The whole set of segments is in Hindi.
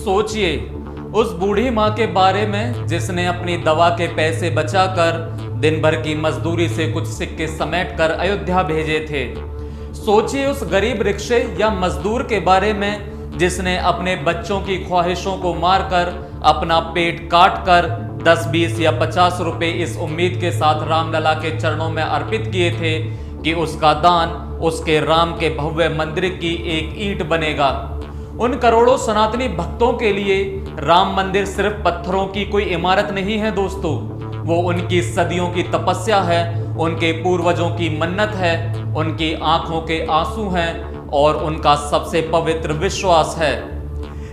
सोचिए उस बूढ़ी माँ के बारे में जिसने अपनी दवा के पैसे बचाकर दिन भर की मजदूरी से कुछ सिक्के समेट कर अयोध्या भेजे थे। सोचिए उस गरीब रिक्शे या मजदूर के बारे में जिसने अपने बच्चों की ख्वाहिशों को मारकर अपना पेट काट कर 10, 20 या 50 रुपए इस उम्मीद के साथ रामलला के चरणों में अर्पित किए थे कि उसका दान उसके राम के भव्य मंदिर की एक ईंट बनेगा। उन करोड़ों सनातनी भक्तों के लिए राम मंदिर सिर्फ पत्थरों की कोई इमारत नहीं है दोस्तों, वो उनकी सदियों की तपस्या है, उनके पूर्वजों की मन्नत है, उनकी आंखों के आंसू हैं और उनका सबसे पवित्र विश्वास है।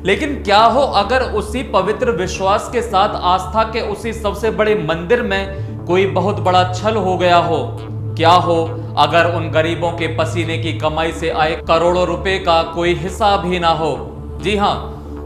लेकिन क्या हो अगर उसी पवित्र विश्वास के साथ आस्था के उसी सबसे बड़े मंदिर में कोई बहुत बड़ा छल हो गया हो? क्या हो अगर उन गरीबों के पसीने की कमाई से आए करोड़ों रुपए का कोई हिसाब ही ना हो? जी हां,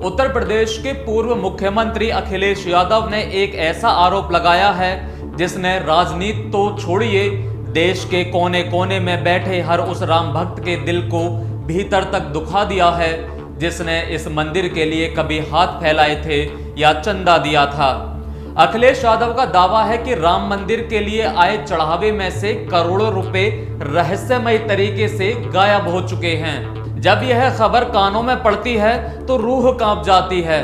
उत्तर प्रदेश के पूर्व मुख्यमंत्री अखिलेश यादव ने एक ऐसा आरोप लगाया है जिसने राजनीति तो छोड़िए, देश के कोने कोने में बैठे हर उस राम भक्त के दिल को भीतर तक दुखा दिया है जिसने इस मंदिर के लिए कभी हाथ फैलाए थे या चंदा दिया था। अखिलेश यादव का दावा है कि राम मंदिर के लिए आए चढ़ावे में से करोड़ों रुपए रहस्यमय तरीके से गायब हो चुके हैं। जब यह खबर कानों में पड़ती है तो रूह कांप जाती है।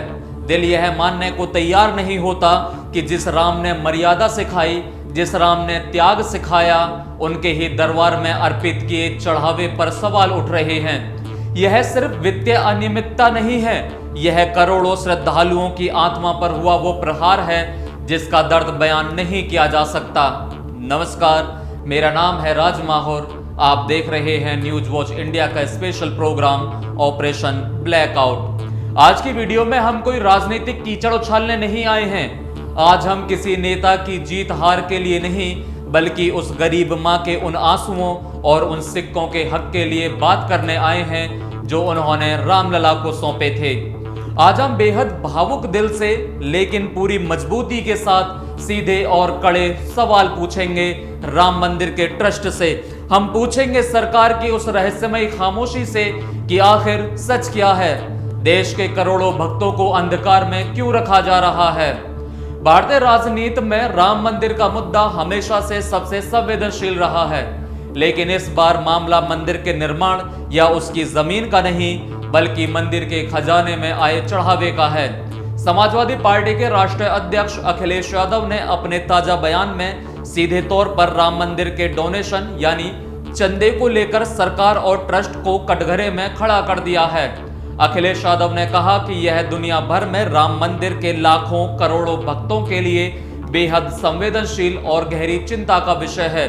दिल यह मानने को तैयार नहीं होता कि जिस राम ने मर्यादा सिखाई, जिस राम ने त्याग सिखाया, उनके ही दरबार में अर्पित किए चढ़ावे पर सवाल उठ रहे हैं। यह सिर्फ वित्तीय अनियमितता नहीं है, यह करोड़ों श्रद्धालुओं की आत्मा पर हुआ वो प्रहार है जिसका दर्द बयान नहीं किया जा सकता। नमस्कार, मेरा नाम है राज माहौर। आप देख रहे हैं न्यूज वॉच इंडिया का स्पेशल प्रोग्राम ऑपरेशन ब्लैकआउट। आज की वीडियो में हम कोई राजनीतिक कीचड़ उछालने नहीं आए हैं। आज हम किसी नेता की जीत हार के लिए नहीं, बल्कि उस गरीब माँ के उन आंसुओं और उन सिक्कों के हक के लिए बात करने आए हैं जो उन्होंने रामलला को सौंपे थे। आज हम बेहद भावुक दिल से लेकिन पूरी मजबूती के साथ सीधे और कड़े सवाल पूछेंगे राम मंदिर के ट्रस्ट से। हम पूछेंगे सरकार की उस रहस्यमय खामोशी से कि आखिर सच क्या है, देश के करोड़ों भक्तों को अंधकार में क्यों रखा जा रहा है। भारतीय राजनीति में राम मंदिर का मुद्दा हमेशा से सबसे संवेदनशील रहा है, लेकिन इस बार मामला मंदिर के निर्माण या उसकी जमीन का नहीं, बल्कि मंदिर के खजाने में आए चढ़ावे का है। समाजवादी पार्टी के राष्ट्रीय अध्यक्ष अखिलेश यादव ने अपने ताजा बयान में सीधे तौर पर राम मंदिर के डोनेशन यानी चंदे को लेकर सरकार और ट्रस्ट को कटघरे में खड़ा कर दिया है। अखिलेश यादव ने कहा कि यह दुनिया भर में राम मंदिर के लाखों करोड़ों भक्तों के लिए बेहद संवेदनशील और गहरी चिंता का विषय है।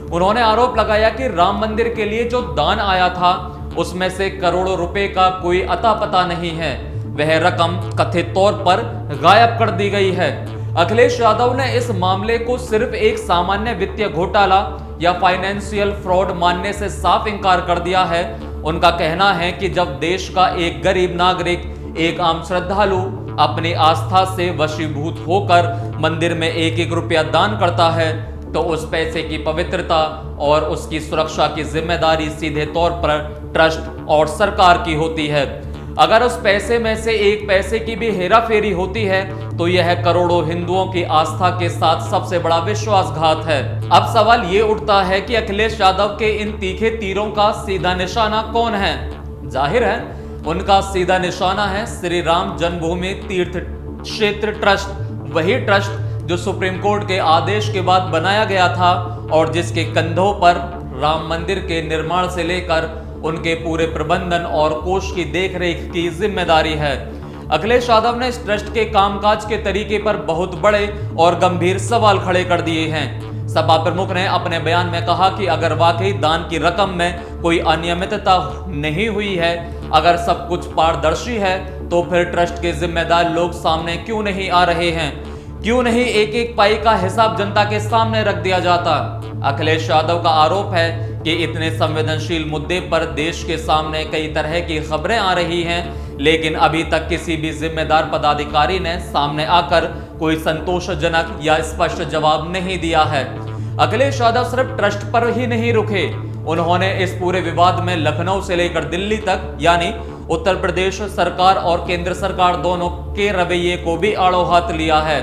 उन्होंने आरोप लगाया कि राम मंदिर के लिए जो दान आया था उसमें से करोड़ों रुपए का कोई अता पता नहीं है, वह रकम कथित तौर पर गायब कर दी गई है। अखिलेश यादव ने इस मामले को सिर्फ एक सामान्य वित्तीय घोटाला या फाइनेंशियल फ्रॉड मानने से साफ इंकार कर दिया है। उनका कहना है कि जब देश का एक गरीब नागरिक, एक आम श्रद्धालु अपनी आस्था से वशीभूत होकर मंदिर में एक एक रुपया दान करता है तो उस पैसे की पवित्रता और उसकी सुरक्षा की जिम्मेदारी सीधे तौर पर ट्रस्ट और सरकार की होती है। अगर उस पैसे में से एक पैसे की भी हेराफेरी होती है तो यह करोड़ों हिंदुओं की आस्था के साथ सबसे बड़ा विश्वासघात है। अब सवाल ये उठता है कि अखिलेश यादव के इन तीखे तीरों का सीधा निशाना कौन है? जाहिर है उनका सीधा निशाना है श्री राम जन्मभूमि तीर्थ क्षेत्र ट्रस्ट, वही ट्रस्ट जो सुप्रीम कोर्ट के आदेश के बाद बनाया गया था और जिसके कंधों पर राम मंदिर के निर्माण से लेकर उनके पूरे प्रबंधन और कोष की देखरेख की जिम्मेदारी है। अखिलेश यादव ने इस ट्रस्ट के कामकाज के तरीके पर बहुत बड़े और गंभीर सवाल खड़े कर दिए हैं। सपा प्रमुख ने अपने बयान में कहा कि अगर वाकई दान की रकम में कोई अनियमितता नहीं हुई है, अगर सब कुछ पारदर्शी है, तो फिर ट्रस्ट के जिम्मेदार लोग सामने क्यों नहीं आ रहे हैं? क्यों नहीं एक एक पाई का हिसाब जनता के सामने रख दिया जाता? अखिलेश यादव का आरोप है कि इतने संवेदनशील मुद्दे पर देश के सामने कई तरह की खबरें आ रही हैं, लेकिन अभी तक किसी भी जिम्मेदार पदाधिकारी ने सामने आकर कोई संतोषजनक या स्पष्ट जवाब नहीं दिया है। अखिलेश यादव सिर्फ ट्रस्ट पर ही नहीं रुके, उन्होंने इस पूरे विवाद में लखनऊ से लेकर दिल्ली तक यानी उत्तर प्रदेश सरकार और केंद्र सरकार दोनों के रवैये को भी आड़ो हाथ लिया है।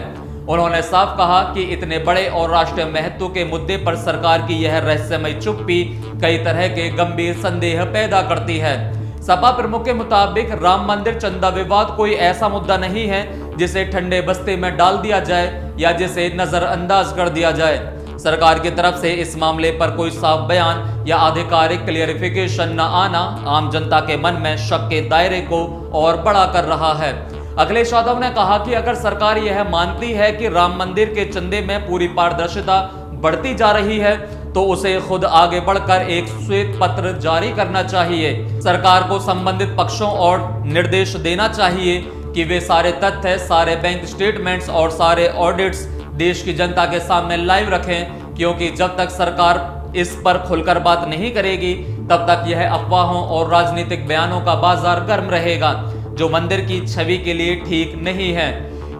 उन्होंने साफ कहा कि इतने बड़े और राष्ट्रीय महत्व के मुद्दे पर सरकार की यह रहस्यमय चुप्पी कई तरह के गंभीर संदेह पैदा करती है। सपा प्रमुख के मुताबिक राम मंदिर चंदा विवाद कोई ऐसा मुद्दा नहीं है जिसे ठंडे बस्ते में डाल दिया जाए या जिसे नजरअंदाज कर दिया जाए। सरकार की तरफ से इस मामले पर कोई साफ बयान या आधिकारिक क्लियरिफिकेशन न आना आम जनता के मन में शक के दायरे को और बड़ा कर रहा है। अखिलेश यादव ने कहा कि अगर सरकार यह मानती है कि राम मंदिर के चंदे में पूरी पारदर्शिता बढ़ती जा रही है तो उसे खुद आगे बढ़कर एक श्वेत पत्र जारी करना चाहिए। सरकार को संबंधित पक्षों और निर्देश देना चाहिए कि वे सारे तथ्य, सारे बैंक स्टेटमेंट्स और सारे ऑडिट्स देश की जनता के सामने लाइव रखें, क्योंकि जब तक सरकार इस पर खुलकर बात नहीं करेगी तब तक यह अफवाहों और राजनीतिक बयानों का बाजार गर्म रहेगा, जो मंदिर की छवि के लिए ठीक नहीं है।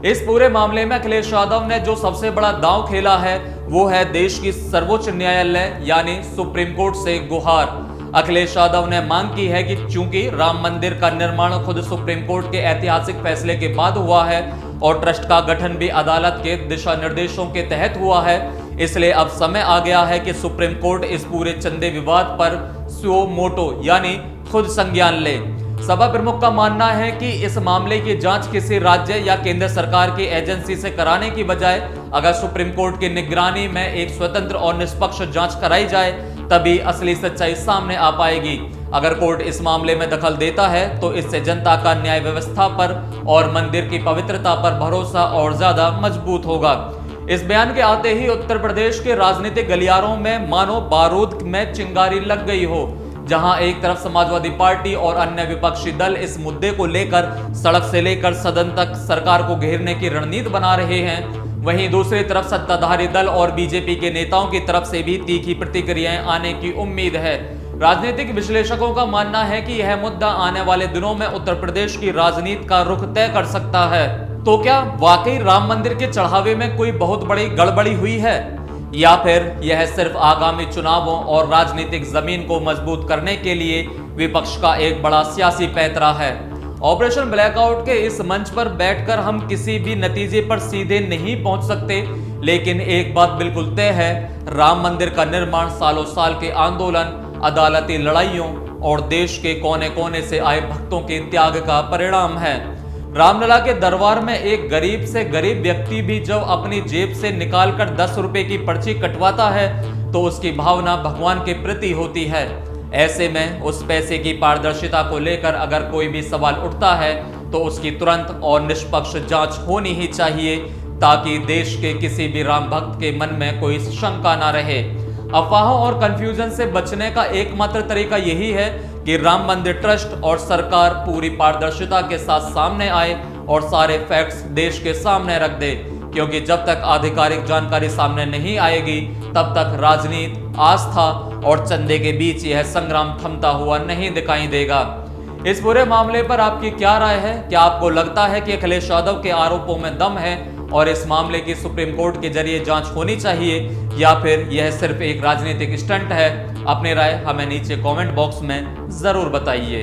इस पूरे मामले में अखिलेश यादव ने जो सबसे बड़ा दांव खेला है वो है देश की सर्वोच्च न्यायालय यानी सुप्रीम कोर्ट से गुहार। अखिलेश यादव ने मांग की है कि चूंकि राम मंदिर का निर्माण खुद सुप्रीम कोर्ट के ऐतिहासिक फैसले के बाद हुआ है और ट्रस्ट का गठन भी अदालत के दिशा निर्देशों के तहत हुआ है, इसलिए अब समय आ गया है कि सुप्रीम कोर्ट इस पूरे चंदे विवाद पर सुओ मोटो यानी खुद संज्ञान ले। सपा प्रमुख का मानना है कि इस मामले की जांच किसी राज्य या केंद्र सरकार की एजेंसी से कराने की बजाय अगर सुप्रीम कोर्ट की निगरानी में एक स्वतंत्र और निष्पक्ष जांच कराई जाए तभी असली सच्चाई सामने आ पाएगी। अगर कोर्ट इस मामले में दखल देता है तो इससे जनता का न्याय व्यवस्था पर और मंदिर की पवित्रता पर भरोसा और ज्यादा मजबूत होगा। इस बयान के आते ही उत्तर प्रदेश के राजनीतिक गलियारों में मानो बारूद में चिंगारी लग गई हो। जहां एक तरफ समाजवादी पार्टी और अन्य विपक्षी दल इस मुद्दे को लेकर सड़क से लेकर सदन तक सरकार को घेरने की रणनीति बना रहे हैं, वहीं दूसरी तरफ सत्ताधारी दल और बीजेपी के नेताओं की तरफ से भी तीखी प्रतिक्रियाएं आने की उम्मीद है। राजनीतिक विश्लेषकों का मानना है कि यह मुद्दा आने वाले दिनों में उत्तर प्रदेश की राजनीति का रुख तय कर सकता है। तो क्या वाकई राम मंदिर के चढ़ावे में कोई बहुत बड़ी गड़बड़ी हुई है या फिर यह सिर्फ आगामी चुनावों और राजनीतिक जमीन को मजबूत करने के लिए विपक्ष का एक बड़ा सियासी पैंतरा है? ऑपरेशन ब्लैकआउट के इस मंच पर बैठकर हम किसी भी नतीजे पर सीधे नहीं पहुंच सकते, लेकिन एक बात बिल्कुल तय है, राम मंदिर का निर्माण सालों साल के आंदोलन, अदालती लड़ाइयों और देश के कोने कोने से आए भक्तों के त्याग का परिणाम है। रामलला के दरबार में एक गरीब से गरीब व्यक्ति भी जब अपनी जेब से निकालकर 10 रुपए की पर्ची कटवाता है तो उसकी भावना भगवान के प्रति होती है। ऐसे में उस पैसे की पारदर्शिता को लेकर अगर कोई भी सवाल उठता है तो उसकी तुरंत और निष्पक्ष जांच होनी ही चाहिए, ताकि देश के किसी भी राम भक्त के मन में कोई शंका ना रहे। अफवाहों और कंफ्यूजन से बचने का एकमात्र तरीका यही है कि राम मंदिर ट्रस्ट और सरकार पूरी पारदर्शिता के साथ सामने आए और सारे फैक्ट्स देश के सामने रख दे, क्योंकि जब तक आधिकारिक जानकारी सामने नहीं आएगी तब तक राजनीति, आस्था और चंदे के बीच यह संग्राम थमता हुआ नहीं दिखाई देगा। इस पूरे मामले पर आपकी क्या राय है? क्या आपको लगता है कि अखिलेश यादव के आरोपों में दम है और इस मामले की सुप्रीम कोर्ट के जरिए जांच होनी चाहिए, या फिर यह सिर्फ एक राजनीतिक स्टंट है? अपनी राय हमें नीचे कमेंट बॉक्स में जरूर बताइए।